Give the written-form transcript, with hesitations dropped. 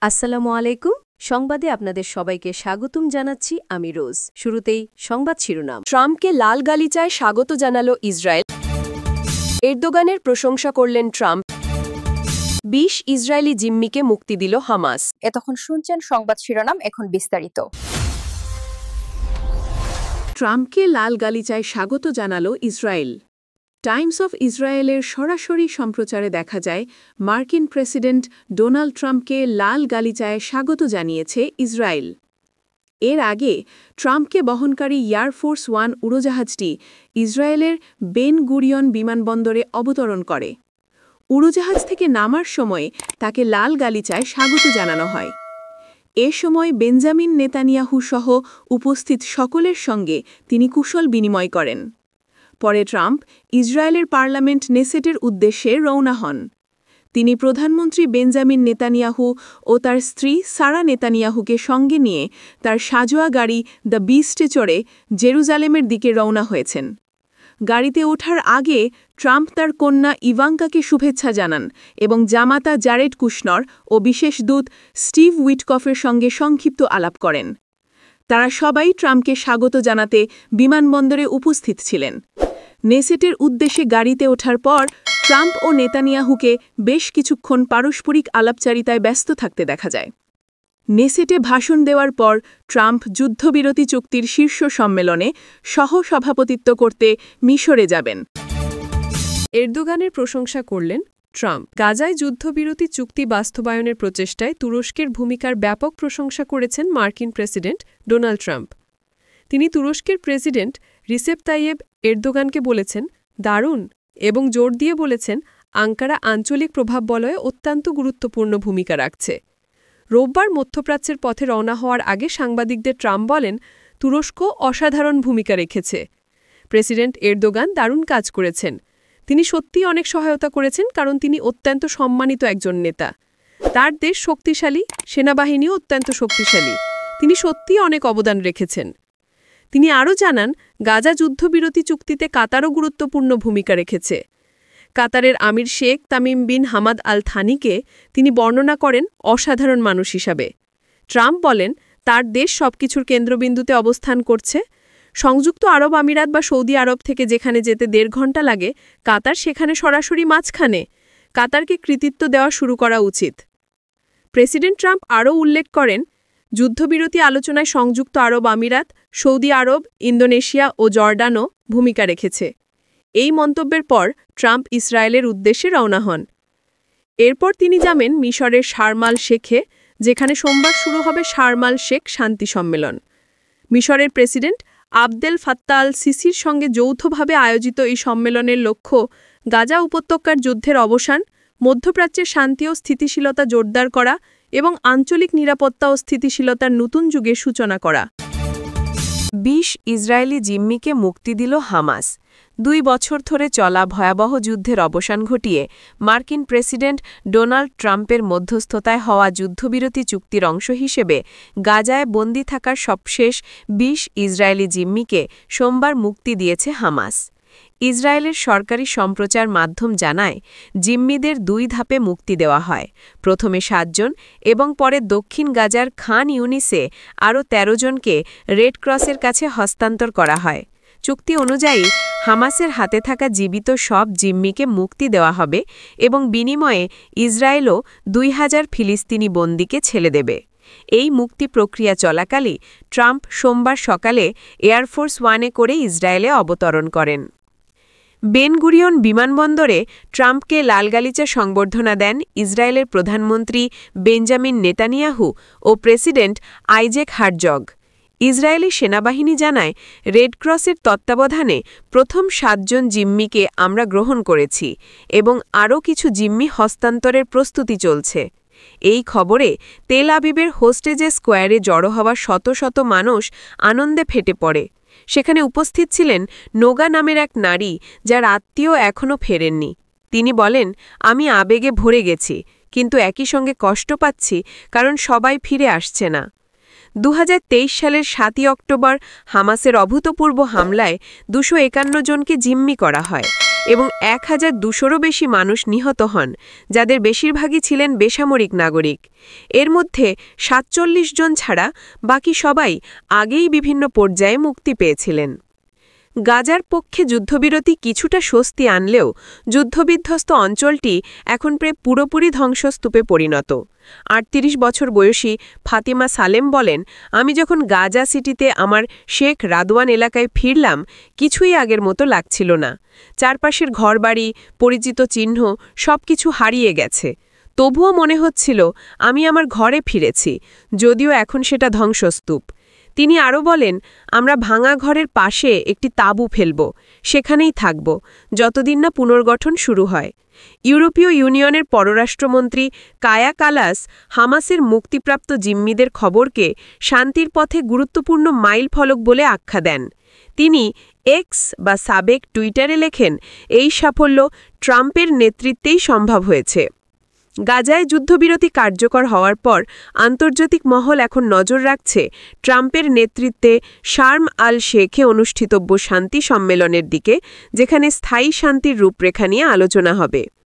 আসসালামু আলাইকুম। সংবাদে আপনাদের সবাইকে স্বাগতম জানাচ্ছি আমি রোজ। শুরুতেই সংবাদ শিরোনাম। ট্রাম্পকে লাল গালিচায় স্বাগত জানালো ইসরায়েল। এরদোগানের প্রশংসা করলেন ট্রাম্প। ২০ ইসরায়েলি জিম্মিকে মুক্তি দিল হামাস। এতক্ষণ শুনছেন সংবাদ শিরোনাম, এখন বিস্তারিত। ট্রাম্পকে লাল গালিচায় স্বাগত জানালো ইসরায়েল। টাইমস অফ ইসরায়েলের সরাসরি সম্প্রচারে দেখা যায় মার্কিন প্রেসিডেন্ট ডোনাল্ড ট্রাম্পকে লাল গালিচায় স্বাগত জানিয়েছে ইসরায়েল। এর আগে ট্রাম্পকে বহনকারী এয়ারফোর্স ওয়ান উড়োজাহাজটি ইসরায়েলের বেন গুরিয়ন বিমানবন্দরে অবতরণ করে। উড়োজাহাজ থেকে নামার সময় তাকে লাল গালিচায় স্বাগত জানানো হয়। এ সময় বেঞ্জামিন নেতানিয়াহু সহ উপস্থিত সকলের সঙ্গে তিনি কুশল বিনিময় করেন। পরে ট্রাম্প ইসরায়েলের পার্লামেন্ট নেসেটের উদ্দেশ্যে রওনা হন। তিনি প্রধানমন্ত্রী বেঞ্জামিন নেতানিয়াহু ও তার স্ত্রী সারা নেতানিয়াহুকে সঙ্গে নিয়ে তার সাজোয়া গাড়ি দ্য বিস্টে চড়ে জেরুজালেমের দিকে রওনা হয়েছেন। গাড়িতে ওঠার আগে ট্রাম্প তার কন্যা ইভাঙ্কাকে শুভেচ্ছা জানান এবং জামাতা জারেড কুশনর ও বিশেষ দূত স্টিভ উইটকফের সঙ্গে সংক্ষিপ্ত আলাপ করেন। তারা সবাই ট্রাম্পকে স্বাগত জানাতে বিমানবন্দরে উপস্থিত ছিলেন। নেসেটের উদ্দেশ্যে গাড়িতে ওঠার পর ট্রাম্প ও নেতানিয়াহুকে বেশ কিছুক্ষণ পারস্পরিক আলাপচারিতায় ব্যস্ত থাকতে দেখা যায়। নেসেটে ভাষণ দেওয়ার পর ট্রাম্প যুদ্ধবিরতি চুক্তির শীর্ষ সম্মেলনে সহ-সভাপতিত্ব করতে মিশরে যাবেন। এরদোগানের প্রশংসা করলেন ট্রাম্প। গাজায় যুদ্ধবিরতি চুক্তি বাস্তবায়নের প্রচেষ্টায় তুরস্কের ভূমিকার ব্যাপক প্রশংসা করেছেন মার্কিন প্রেসিডেন্ট ডোনাল্ড ট্রাম্প। তিনি তুরস্কের প্রেসিডেন্ট রিসেপ তাইয়েব এরদোগানকে বলেছেন দারুণ এবং জোর দিয়ে বলেছেন আঙ্কারা আঞ্চলিক প্রভাব বলয়ে অত্যন্ত গুরুত্বপূর্ণ ভূমিকা রাখছে। রোববার মধ্যপ্রাচ্যের পথে রওনা হওয়ার আগে সাংবাদিকদের ট্রাম্প বলেন তুরস্ক অসাধারণ ভূমিকা রেখেছে। প্রেসিডেন্ট এরদোগান দারুণ কাজ করেছেন। তিনি সত্যিই অনেক সহায়তা করেছেন কারণ তিনি অত্যন্ত সম্মানিত একজন নেতা। তার দেশ শক্তিশালী, সেনাবাহিনীও অত্যন্ত শক্তিশালী। তিনি সত্যিই অনেক অবদান রেখেছেন। তিনি আরও জানান গাজা যুদ্ধবিরতি চুক্তিতে কাতারও গুরুত্বপূর্ণ ভূমিকা রেখেছে। কাতারের আমির Sheikh Tamim bin Hamad Al থানিকে তিনি বর্ণনা করেন অসাধারণ মানুষ হিসাবে। ট্রাম্প বলেন তার দেশ সবকিছুর কেন্দ্রবিন্দুতে অবস্থান করছে। সংযুক্ত আরব আমিরাত বা সৌদি আরব থেকে যেখানে যেতে ১.৫ ঘণ্টা লাগে, কাতার সেখানে সরাসরি মাঝখানে। কাতারকে কৃতিত্ব দেওয়া শুরু করা উচিত। প্রেসিডেন্ট ট্রাম্প আরও উল্লেখ করেন যুদ্ধবিরতি আলোচনায় সংযুক্ত আরব আমিরাত, সৌদি আরব, ইন্দোনেশিয়া ও জর্ডানও ভূমিকা রেখেছে। এই মন্তব্যের পর ট্রাম্প ইসরায়েলের উদ্দেশ্যে রওনা হন। এরপর তিনি যাবেন মিশরের শারমাল শেখে, যেখানে সোমবার শুরু হবে শারমাল শেখ শান্তি সম্মেলন। মিশরের প্রেসিডেন্ট আবদেল ফাত্তা আল সিসির সঙ্গে যৌথভাবে আয়োজিত এই সম্মেলনের লক্ষ্য গাজা উপত্যকার যুদ্ধের অবসান, মধ্যপ্রাচ্যের শান্তি ও স্থিতিশীলতা জোরদার করা এবং আঞ্চলিক নিরাপত্তা ও স্থিতিশীলতার নতুন যুগের সূচনা করা। ২০ ইসরায়েলি জিম্মিকে মুক্তি দিল হামাস। ২ বছর ধরে চলা ভয়াবহ যুদ্ধের অবসান ঘটিয়ে মার্কিন প্রেসিডেন্ট ডোনাল্ড ট্রাম্পের মধ্যস্থতায় হওয়া যুদ্ধবিরতি চুক্তির অংশ হিসেবে গাজায় বন্দী থাকার সবশেষ ২০ ইসরায়েলি জিম্মিকে সোমবার মুক্তি দিয়েছে হামাস। ইসরায়েলের সরকারি সম্প্রচার মাধ্যম জানায় জিম্মিদের ২ ধাপে মুক্তি দেওয়া হয়। প্রথমে ৭ জন এবং পরে দক্ষিণ গাজার খান ইউনিসে আরও ১৩ জনকে রেড ক্রসের কাছে হস্তান্তর করা হয়। চুক্তি অনুযায়ী হামাসের হাতে থাকা জীবিত সব জিম্মিকে মুক্তি দেওয়া হবে এবং বিনিময়ে ইসরায়েলও ২,০০০ ফিলিস্তিনি বন্দীকে ছেড়ে দেবে। এই মুক্তি প্রক্রিয়া চলাকালে ট্রাম্প সোমবার সকালে এয়ারফোর্স ওয়ানে করে ইসরায়েলে অবতরণ করেন। বেন গুরিয়ন বিমানবন্দরে ট্রাম্পকে লাল গালিচা সংবর্ধনা দেন ইসরায়েলের প্রধানমন্ত্রী বেঞ্জামিন নেতানিয়াহু ও প্রেসিডেন্ট আইজেক হারজগ। ইসরায়েলি সেনাবাহিনী জানায় রেড ক্রসের তত্ত্বাবধানে প্রথম ৭ জন জিম্মিকে আমরা গ্রহণ করেছি এবং আরও কিছু জিম্মি হস্তান্তরের প্রস্তুতি চলছে। এই খবরে তেল আবিবের হোস্টেজে স্কোয়ারে জড়ো হওয়া শত শত মানুষ আনন্দে ফেটে পড়ে। সেখানে উপস্থিত ছিলেন নোগা নামের এক নারী, যার আত্মীয় এখনও ফেরেননি। তিনি বলেন, আমি আবেগে ভরে গেছি, কিন্তু একই সঙ্গে কষ্ট পাচ্ছি কারণ সবাই ফিরে আসছে না। ২০২৩ সালের ৭ই অক্টোবর হামাসের অভূতপূর্ব হামলায় ২৫১ জনকে জিম্মি করা হয় এবং 1200-রও বেশি মানুষ নিহত হন, যাদের বেশিরভাগই ছিলেন বেসামরিক নাগরিক। এর মধ্যে 47 জন ছাড়া বাকি সবাই আগেই বিভিন্ন পর্যায়ে মুক্তি পেয়েছিলেন। গাজার পক্ষে যুদ্ধবিরতি কিছুটা স্বস্তি আনলেও যুদ্ধবিধ্বস্ত অঞ্চলটি এখন প্রায় পুরোপুরি ধ্বংসস্তূপে পরিণত। 38 বছর বয়সী ফাতিমা সালেম বলেন, আমি যখন গাজা সিটিতে আমার শেখ রাদওয়ান এলাকায় ফিরলাম, কিছুই আগের মতো লাগছিল না। চারপাশের ঘরবাড়ি, পরিচিত চিহ্ন সবকিছু হারিয়ে গেছে। তবুও মনে হচ্ছিল আমি আমার ঘরে ফিরেছি, যদিও এখন সেটা ধ্বংসস্তূপ। তিনি আরও বলেন, আমরা ভাঙা ঘরের পাশে একটি তাঁবু ফেলব, সেখানেই থাকব যতদিন না পুনর্গঠন শুরু হয়। ইউরোপীয় ইউনিয়নের পররাষ্ট্রমন্ত্রী কায়া কালাস হামাসের মুক্তিপ্রাপ্ত জিম্মিদের খবরকে শান্তির পথে গুরুত্বপূর্ণ মাইলফলক বলে আখ্যা দেন। তিনি এক্স বা সাবেক টুইটারে লেখেন, এই সাফল্য ট্রাম্পের নেতৃত্বেই সম্ভব হয়েছে। গাজায় যুদ্ধবিরতি কার্যকর হওয়ার পর আন্তর্জাতিক মহল এখন নজর রাখছে ট্রাম্পের নেতৃত্বে শার্ম আল শেখে অনুষ্ঠিতব্য শান্তি সম্মেলনের দিকে, যেখানে স্থায়ী শান্তির রূপরেখা নিয়ে আলোচনা হবে।